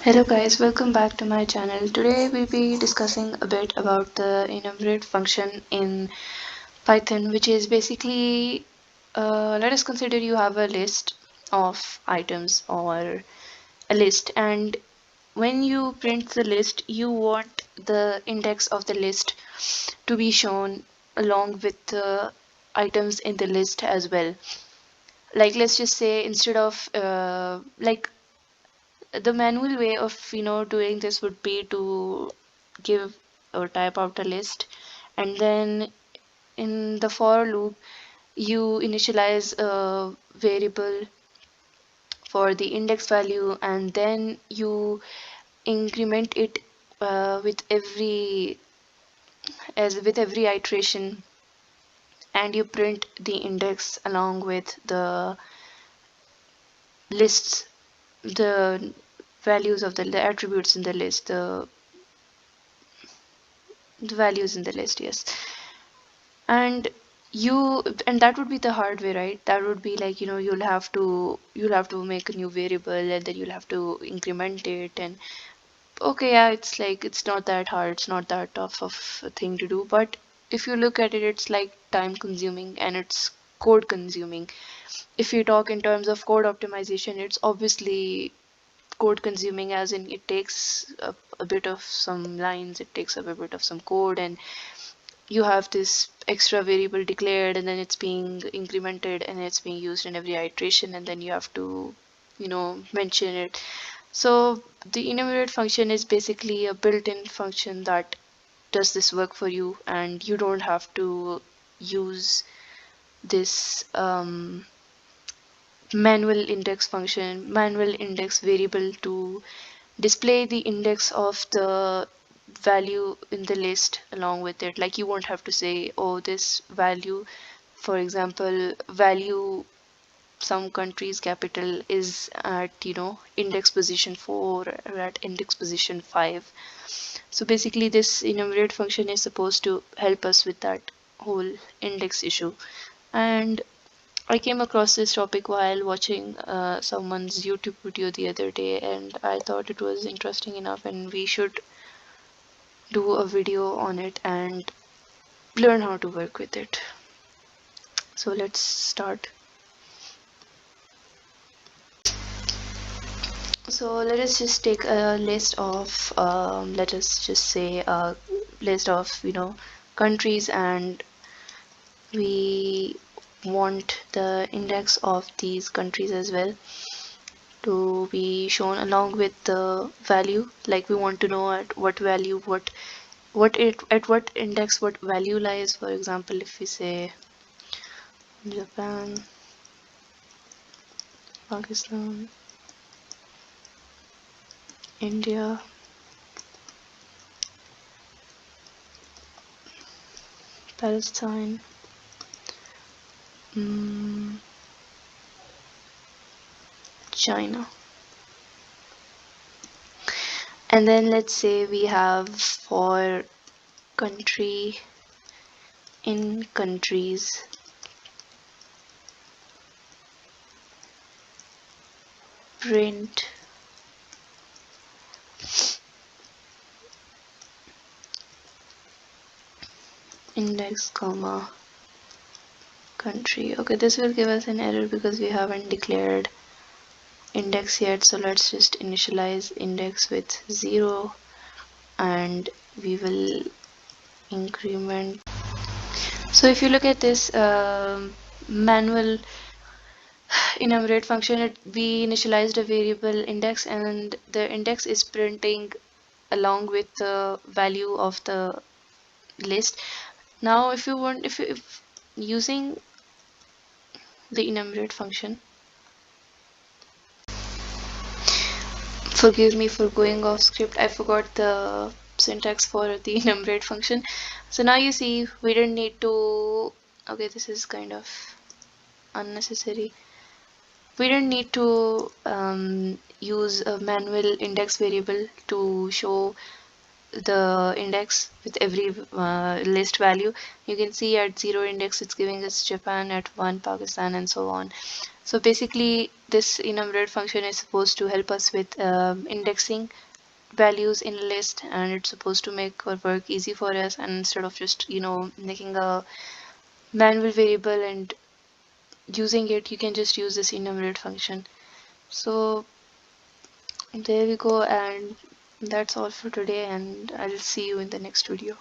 Hello guys, welcome back to my channel. Today we'll be discussing a bit about the enumerate function in Python, which is basically, let us consider you have a list of items or a list, and when you print the list, you want the index of the list to be shown along with the items in the list as well. Like, let's just say instead of like the manual way of doing this would be to give or type out a list, and then in the for loop you initialize a variable for the index value, and then you increment it with every iteration, and you print the index along with the lists, the values of the attributes in the list, the values in the list, yes. And and that would be the hard way, right? That would be like, you'll have to make a new variable, and then you'll have to increment it. And okay, yeah, it's like it's not that hard, it's not that tough of a thing to do, but if you look at it, it's like time consuming and it's code consuming. If you talk in terms of code optimization, it's obviously code consuming, as in it takes a bit of some lines, it takes up a bit of some code, and you have this extra variable declared, and then it's being incremented and it's being used in every iteration, and then you have to mention it. So the enumerate function is basically a built-in function that does this work for you, and you don't have to use this manual index variable to display the index of the value in the list along with it. Like, you won't have to say, oh, this value, for example, value some country's capital is at index position 4 or at index position 5. So basically this enumerate function is supposed to help us with that whole index issue. And I came across this topic while watching someone's YouTube video the other day, and I thought it was interesting enough, and we should do a video on it and learn how to work with it. So let's start. So let us just take a list of, let us just say a list of, countries, and we want the index of these countries as well to be shown along with the value. Like, we want to know at what value, at what index what value lies. For example, if we say Japan, Pakistan, India, Palestine, China. And then let's say we have for country in countries, print index comma country. Okay, this will give us an error because we haven't declared index yet. So let's just initialize index with 0, and we will increment. So if you look at this manual enumerate function, we initialized a variable index, and the index is printing along with the value of the list. Now if using the enumerate function, forgive me for going off script, I forgot the syntax for the enumerate function. So now you see we didn't need to, okay, this is kind of unnecessary. We didn't need to use a manual index variable to show the index with every list value. You can see at 0 index it's giving us Japan, at 1 Pakistan, and so on. So basically this enumerate function is supposed to help us with indexing values in a list, and it's supposed to make our work easy for us, and instead of just making a manual variable and using it, you can just use this enumerate function. So there we go, and that's all for today, and I'll see you in the next video.